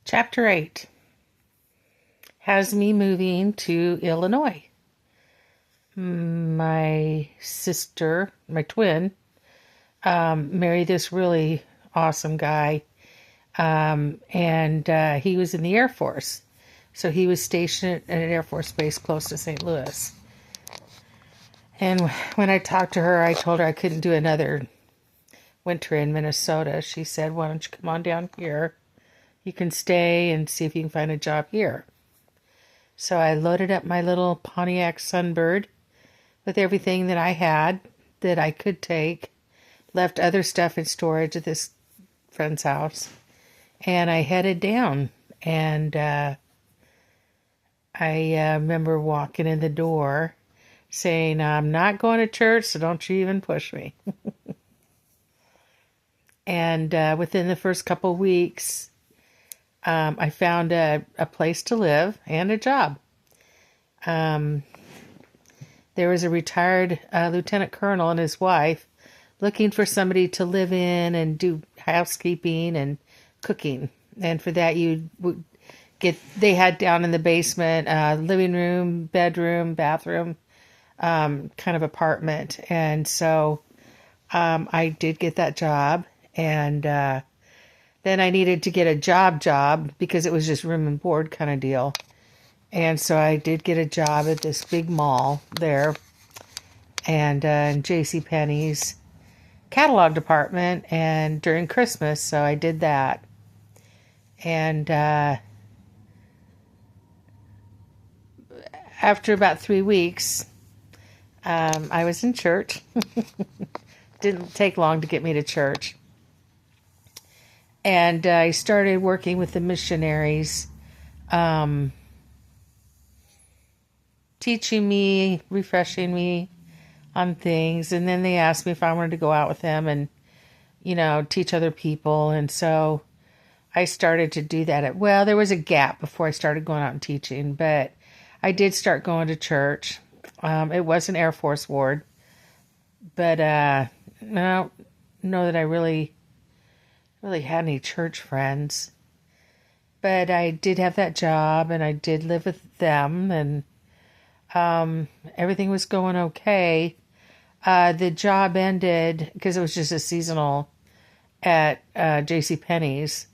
Chapter 8 has me moving to Illinois. My sister, my twin, married this really awesome guy, and he was in the Air Force. So he was stationed at an Air Force base close to St. Louis. And when I talked to her, I told her I couldn't do another winter in Minnesota. She said, "Why don't you come on down here? You can stay and see if you can find a job here." So I loaded up my little Pontiac Sunbird with everything that I had that I could take, left other stuff in storage at this friend's house, and I headed down. And I remember walking in the door saying, "I'm not going to church, so don't you even push me." And within the first couple weeks, I found a place to live and a job. There was a retired lieutenant colonel and his wife looking for somebody to live in and do housekeeping and cooking. And for that, they had down in the basement, living room, bedroom, bathroom, kind of apartment. And so I did get that job. And then I needed to get a job because it was just room and board kind of deal. And so I did get a job at this big mall there, and in JCPenney's catalog department, and during Christmas, so I did that. And after about 3 weeks, I was in church. Didn't take long to get me to church. And I started working with the missionaries, teaching me, refreshing me on things. And then they asked me if I wanted to go out with them and, teach other people. And so I started to do that. Well, there was a gap before I started going out and teaching, but I did start going to church. It was an Air Force ward, but I don't know that I really had any church friends. But I did have that job, and I did live with them, and everything was going okay. The job ended because it was just a seasonal at JCPenney's.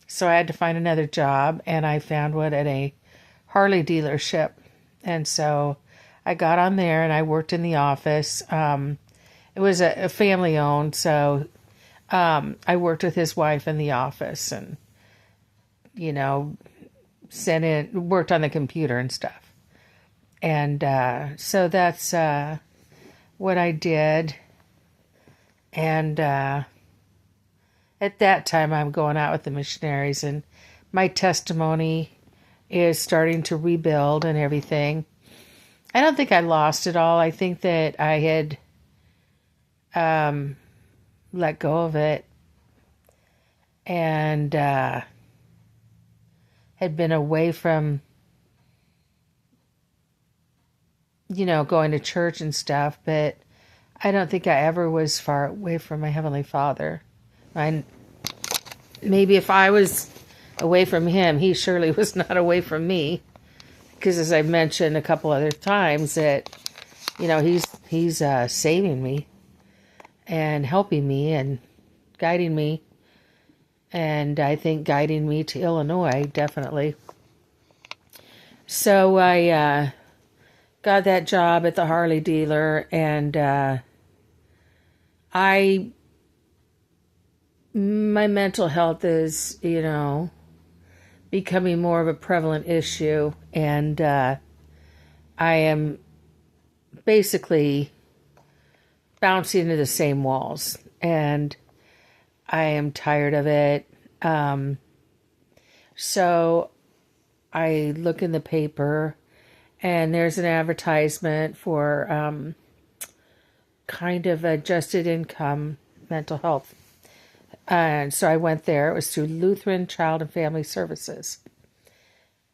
So I had to find another job, and I found one at a Harley dealership. And so I got on there, and I worked in the office. It was a family-owned, so I worked with his wife in the office and, worked on the computer and stuff. And so that's what I did. And at that time, I'm going out with the missionaries, and my testimony is starting to rebuild and everything. I don't think I lost it all. I think that I had let go of it and had been away from, going to church and stuff, but I don't think I ever was far away from my Heavenly Father. Maybe if I was away from Him, He surely was not away from me, because as I mentioned a couple other times that, He's saving me and helping me and guiding me. And I think guiding me to Illinois, definitely. So I got that job at the Harley dealer, and my mental health is, becoming more of a prevalent issue. And I am basically bouncing into the same walls, and I am tired of it. So I look in the paper, and there's an advertisement for kind of adjusted income mental health. And so I went there. It was through Lutheran Child and Family Services.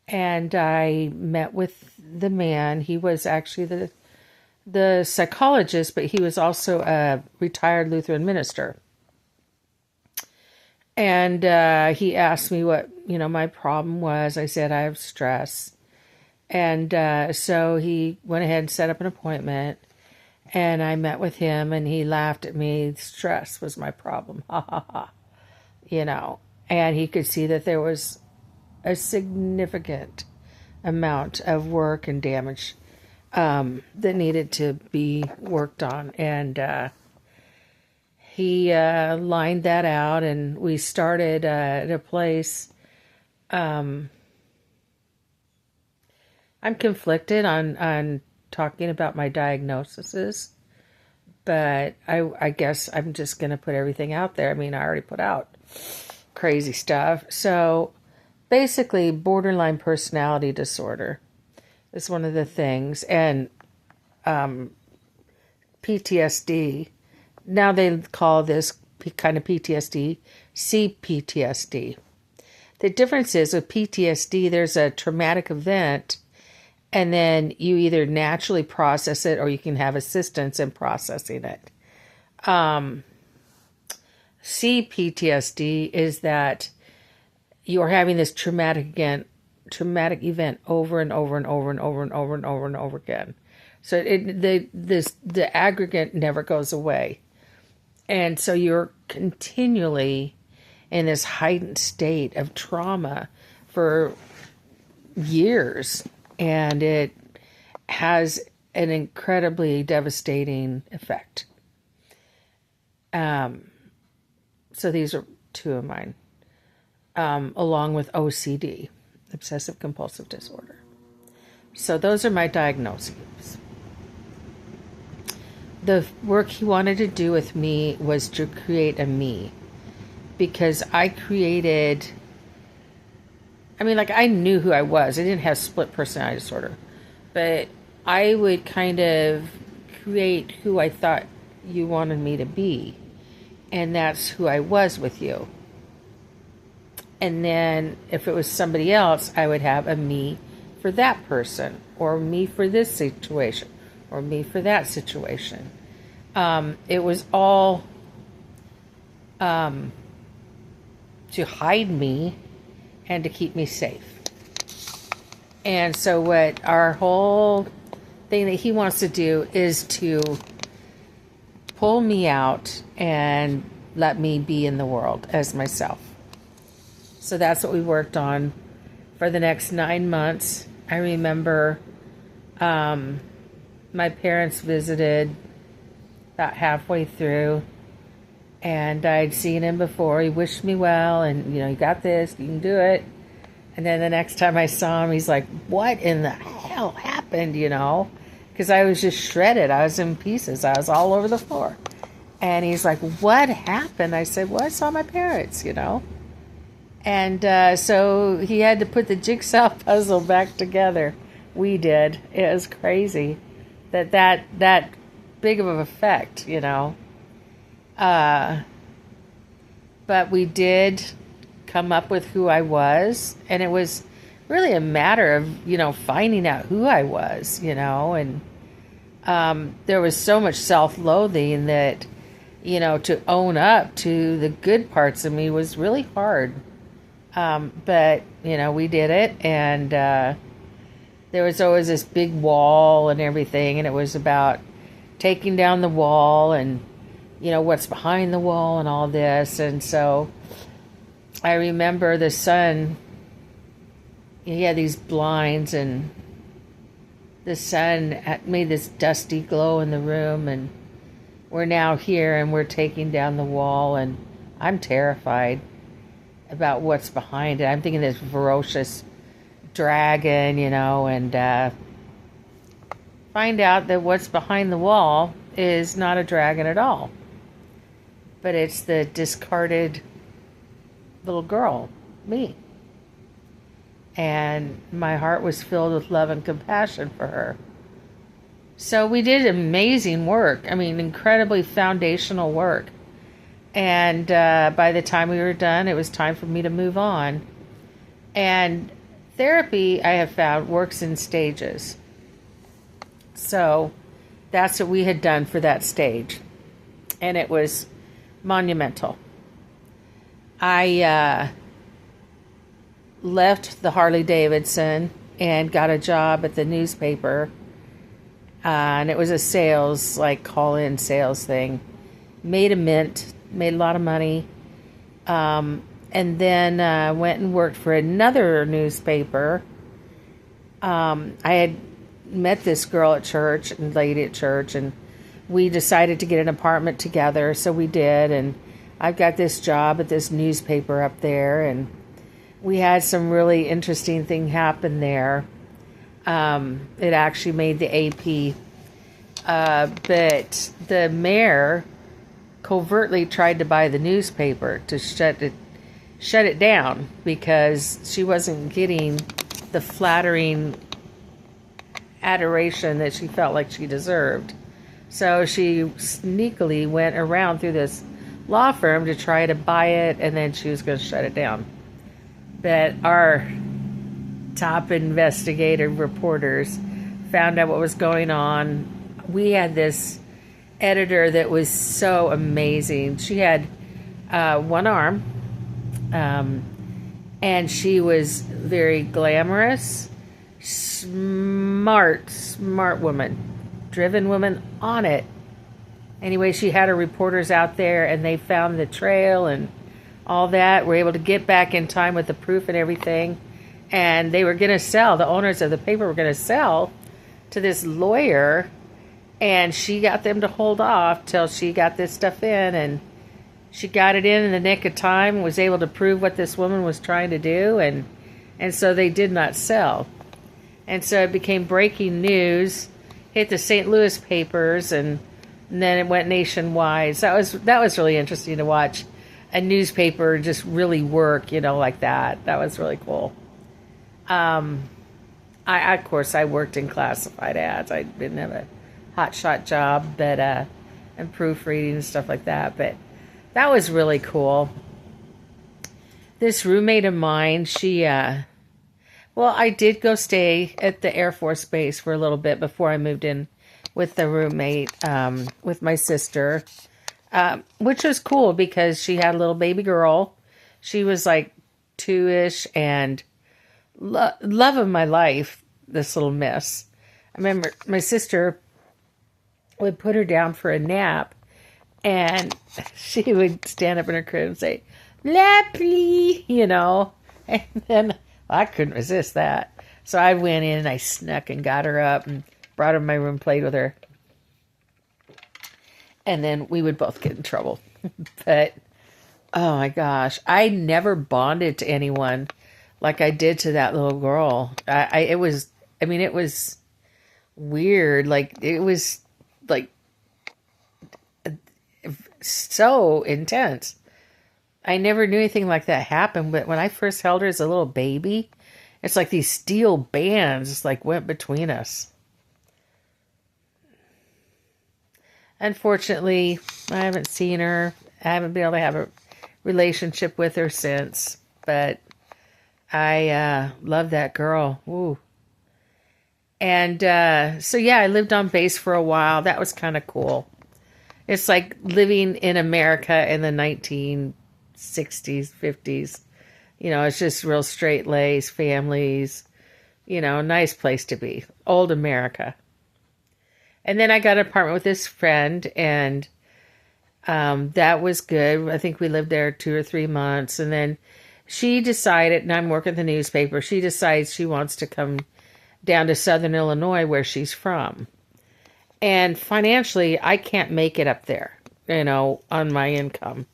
And I met with the man. He was actually the psychologist, but he was also a retired Lutheran minister. And he asked me what, my problem was. I said, I have stress. And so he went ahead and set up an appointment. And I met with him, and he laughed at me. Stress was my problem. Ha ha ha. And he could see that there was a significant amount of work and damage that needed to be worked on. And he lined that out, and we started at a place. I'm conflicted on talking about my diagnoses, but I guess I'm just going to put everything out there. I mean, I already put out crazy stuff. So basically, borderline personality disorder is one of the things, and PTSD. Now they call this kind of PTSD CPTSD. The difference is with PTSD, there's a traumatic event, and then you either naturally process it or you can have assistance in processing it. CPTSD is that you're having this traumatic event over and over and over and over and over and over and over again. So the aggregate never goes away. And so you're continually in this heightened state of trauma for years, and it has an incredibly devastating effect. So these are two of mine, along with OCD, obsessive compulsive disorder. So those are my diagnoses. The work he wanted to do with me was to create a me, because I knew who I was. I didn't have split personality disorder, but I would kind of create who I thought you wanted me to be, and that's who I was with you. And then if it was somebody else, I would have a me for that person, or me for this situation, or me for that situation. It was all to hide me and to keep me safe. And so what our whole thing that he wants to do is to pull me out and let me be in the world as myself. So that's what we worked on for the next 9 months. I remember my parents visited about halfway through, and I'd seen him before. He wished me well, and, you got this, you can do it. And then the next time I saw him, he's like, what in the hell happened, Because I was just shredded. I was in pieces. I was all over the floor. And he's like, what happened? I said, well, I saw my parents, And so he had to put the jigsaw puzzle back together. We did. It was crazy that big of an effect, But we did come up with who I was, and it was really a matter of, finding out who I was, and there was so much self-loathing that, to own up to the good parts of me was really hard. But, we did it, and there was always this big wall and everything, and it was about taking down the wall and, what's behind the wall and all this. And so I remember the sun, he had these blinds, and the sun had made this dusty glow in the room, and we're now here and we're taking down the wall, and I'm terrified about what's behind it. I'm thinking this ferocious dragon, and find out that what's behind the wall is not a dragon at all, but it's the discarded little girl, me. And my heart was filled with love and compassion for her. So we did amazing work. I mean, incredibly foundational work. And by the time we were done, it was time for me to move on. And therapy, I have found, works in stages. So that's what we had done for that stage. And it was monumental. I left the Harley Davidson and got a job at the newspaper. And it was a sales, like call in sales thing. Made a mint, made a lot of money. And then went and worked for another newspaper. I had met this girl at church and lady at church, and we decided to get an apartment together, so we did. And I've got this job at this newspaper up there, and we had some really interesting thing happen there. It actually made the AP, but the mayor covertly tried to buy the newspaper to shut it down because she wasn't getting the flattering adoration that she felt like she deserved. So she sneakily went around through this law firm to try to buy it, and then she was going to shut it down. But our top investigative reporters found out what was going on. We had this editor that was so amazing. She had one arm, and she was very glamorous, smart woman, driven woman on it. Anyway, she had her reporters out there, and they found the trail and all that. Were able to get back in time with the proof and everything. And they were going to sell, the owners of the paper were going to sell to this lawyer, and she got them to hold off till she got this stuff in, and she got it in the nick of time, was able to prove what this woman was trying to do, and so they did not sell. And so it became breaking news, hit the St. Louis papers, and then it went nationwide. So that was really interesting to watch a newspaper just really work, like that. That was really cool. Of course, I worked in classified ads. I didn't have a hotshot job, but and proofreading and stuff like that. But that was really cool. This roommate of mine, I did go stay at the Air Force Base for a little bit before I moved in with the roommate, with my sister, which was cool because she had a little baby girl. She was like 2-ish, and love of my life, this little miss. I remember my sister would put her down for a nap, and she would stand up in her crib and say, "Lappy," and then I couldn't resist that. So I went in and I snuck and got her up and brought her in my room, played with her. And then we would both get in trouble. But, oh my gosh, I never bonded to anyone like I did to that little girl. It was weird. Like, it was like so intense. I never knew anything like that happen, but when I first held her as a little baby, it's like these steel bands just like went between us. Unfortunately, I haven't seen her. I haven't been able to have a relationship with her since, but I love that girl. Ooh. And so yeah, I lived on base for a while. That was kind of cool. It's like living in America in the 1960s, 50s. It's just real straight-laced families. Nice place to be. Old America. And then I got an apartment with this friend, and that was good. I think we lived there 2 or 3 months. And then she decided, and I'm working at the newspaper, she decides she wants to come down to Southern Illinois, where she's from. And financially, I can't make it up there, on my income.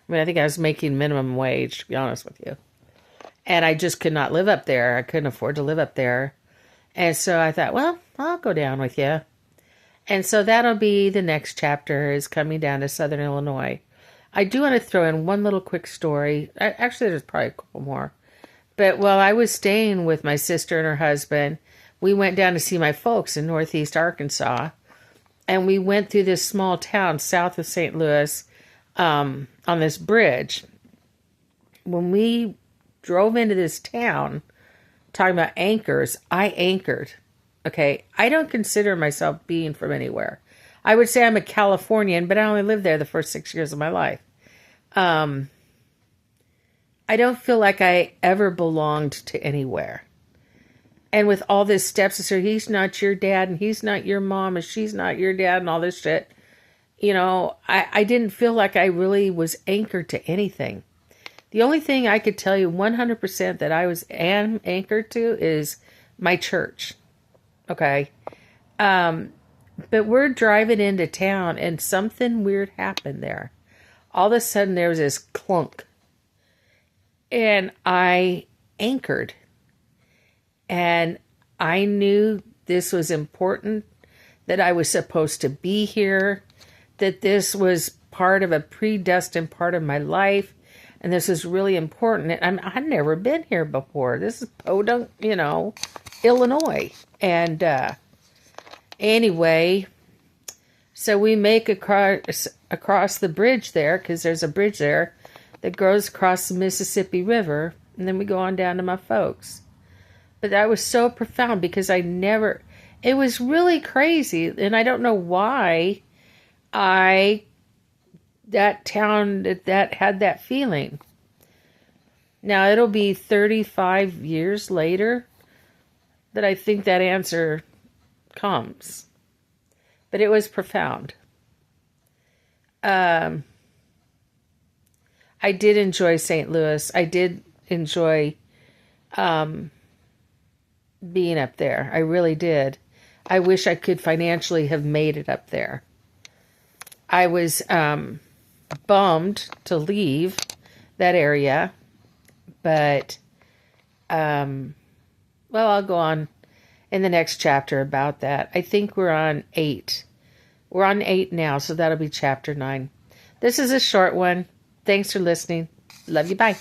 I mean, I think I was making minimum wage, to be honest with you. And I just could not live up there. I couldn't afford to live up there. And so I thought, well, I'll go down with you. And so that'll be the next chapter, is coming down to Southern Illinois. I do want to throw in one little quick story. Actually, there's probably a couple more. But while I was staying with my sister and her husband, we went down to see my folks in Northeast Arkansas. And we went through this small town south of St. Louis on this bridge. When we drove into this town, talking about anchors, I anchored. Okay, I don't consider myself being from anywhere. I would say I'm a Californian, but I only lived there the first 6 years of my life. I don't feel like I ever belonged to anywhere. And with all this stepsister, he's not your dad and he's not your mom and she's not your dad and all this shit. You know, I didn't feel like I really was anchored to anything. The only thing I could tell you 100% that am anchored to is my church. Okay. But we're driving into town and something weird happened there. All of a sudden there was this clunk. And I anchored. And I knew this was important, that I was supposed to be here, that this was part of a predestined part of my life, and this is really important. And I've never been here before. This is Podunk, Illinois. And anyway, so we make across the bridge there, because there's a bridge there that goes across the Mississippi River, and then we go on down to my folks. But that was so profound because it was really crazy. And I don't know why that town that had that feeling. Now it'll be 35 years later that I think that answer comes. But it was profound. I did enjoy St. Louis. I did enjoy, being up there. I really did. I wish I could financially have made it up there. I was bummed to leave that area, but I'll go on in the next chapter about that. I think we're on 8. We're on 8 now, so that'll be chapter 9. This is a short one. Thanks for listening. Love you. Bye.